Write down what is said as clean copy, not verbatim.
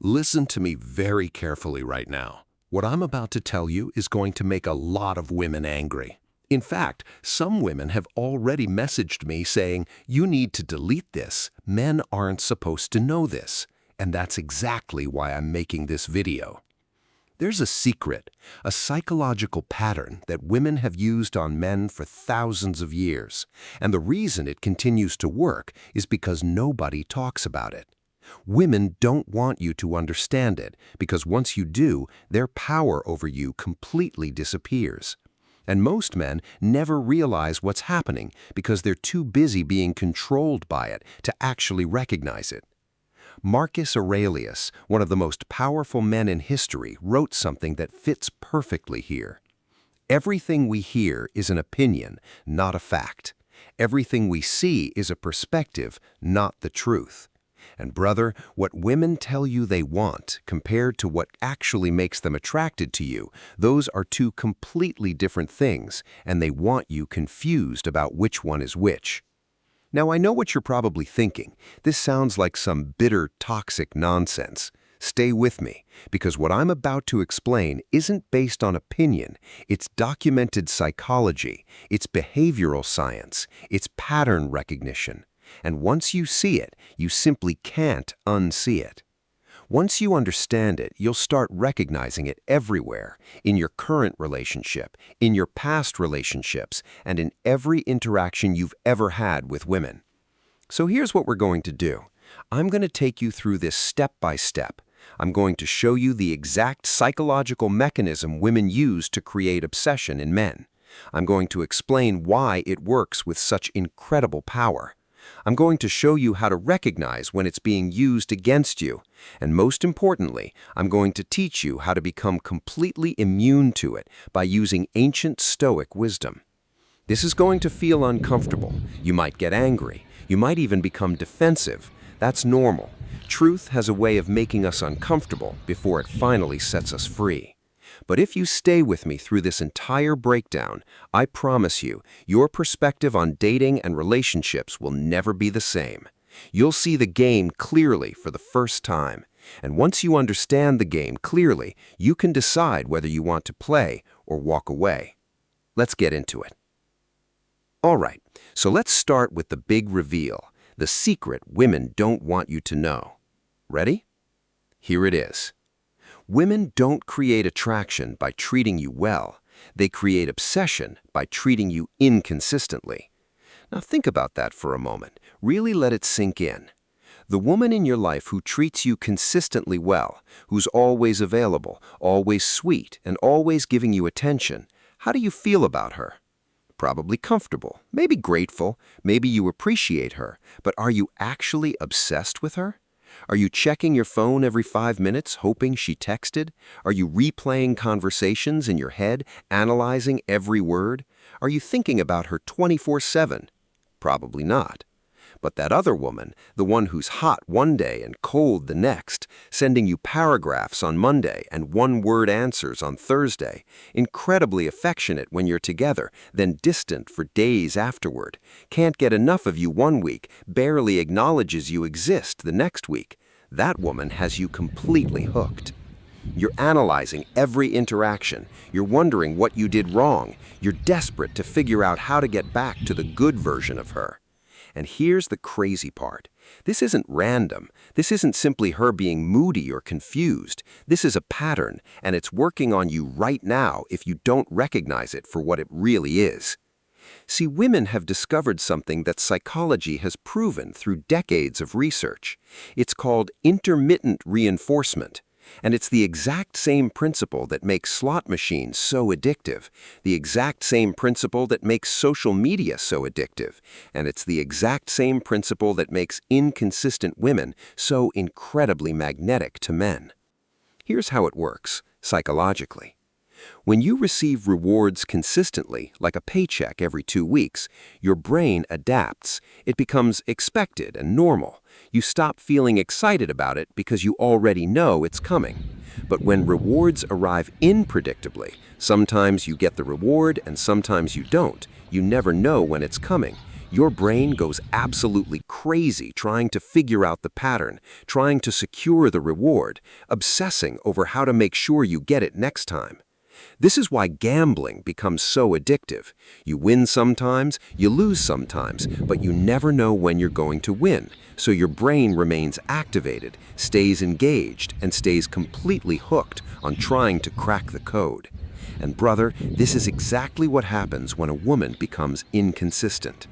Listen to me very carefully right now. What I'm about to tell you is going to make a lot of women angry. In fact, some women have already messaged me saying, "You need to delete this. Men aren't supposed to know this." And that's exactly why I'm making this video. There's a secret, a psychological pattern that women have used on men for thousands of years. And the reason it continues to work is because nobody talks about it. Women don't want you to understand it because once you do, their power over you completely disappears. And most men never realize what's happening because they're too busy being controlled by it to actually recognize it. Marcus Aurelius, one of the most powerful men in history, wrote something that fits perfectly here. Everything we hear is an opinion, not a fact. Everything we see is a perspective, not the truth. And brother, what women tell you they want compared to what actually makes them attracted to you, those are two completely different things, and they want you confused about which one is which. Now, I know what you're probably thinking. This sounds like some bitter, toxic nonsense. Stay with me, because what I'm about to explain isn't based on opinion. It's documented psychology, it's behavioral science, it's pattern recognition. And once you see it, you simply can't unsee it. Once you understand it, you'll start recognizing it everywhere, in your current relationship, in your past relationships, and in every interaction you've ever had with women. So here's what we're going to do. I'm going to take you through this step by step. I'm going to show you the exact psychological mechanism women use to create obsession in men. I'm going to explain why it works with such incredible power. I'm going to show you how to recognize when it's being used against you. And most importantly, I'm going to teach you how to become completely immune to it by using ancient Stoic wisdom. This is going to feel uncomfortable. You might get angry. You might even become defensive. That's normal. Truth has a way of making us uncomfortable before it finally sets us free. But if you stay with me through this entire breakdown, I promise you, your perspective on dating and relationships will never be the same. You'll see the game clearly for the first time. And once you understand the game clearly, you can decide whether you want to play or walk away. Let's get into it. All right, so let's start with the big reveal, the secret women don't want you to know. Ready? Here it is. Women don't create attraction by treating you well. They create obsession by treating you inconsistently. Now think about that for a moment. Really let it sink in. The woman in your life who treats you consistently well, who's always available, always sweet, and always giving you attention, how do you feel about her? Probably comfortable, maybe grateful, maybe you appreciate her, but are you actually obsessed with her? Are you checking your phone every 5 minutes, hoping she texted? Are you replaying conversations in your head, analyzing every word? Are you thinking about her 24/7? Probably not. But that other woman, the one who's hot one day and cold the next, sending you paragraphs on Monday and one-word answers on Thursday, incredibly affectionate when you're together, then distant for days afterward, can't get enough of you one week, barely acknowledges you exist the next week, that woman has you completely hooked. You're analyzing every interaction. You're wondering what you did wrong. You're desperate to figure out how to get back to the good version of her. And here's the crazy part. This isn't random. This isn't simply her being moody or confused. This is a pattern, and it's working on you right now if you don't recognize it for what it really is. See, women have discovered something that psychology has proven through decades of research. It's called intermittent reinforcement. And it's the exact same principle that makes slot machines so addictive, the exact same principle that makes social media so addictive, and it's the exact same principle that makes inconsistent women so incredibly magnetic to men. Here's how it works, psychologically. When you receive rewards consistently, like a paycheck every 2 weeks, your brain adapts. It becomes expected and normal. You stop feeling excited about it because you already know it's coming. But when rewards arrive unpredictably, sometimes you get the reward and sometimes you don't. You never know when it's coming. Your brain goes absolutely crazy trying to figure out the pattern, trying to secure the reward, obsessing over how to make sure you get it next time. This is why gambling becomes so addictive. You win sometimes, you lose sometimes, but you never know when you're going to win, so your brain remains activated, stays engaged, and stays completely hooked on trying to crack the code. And brother, this is exactly what happens when a woman becomes inconsistent.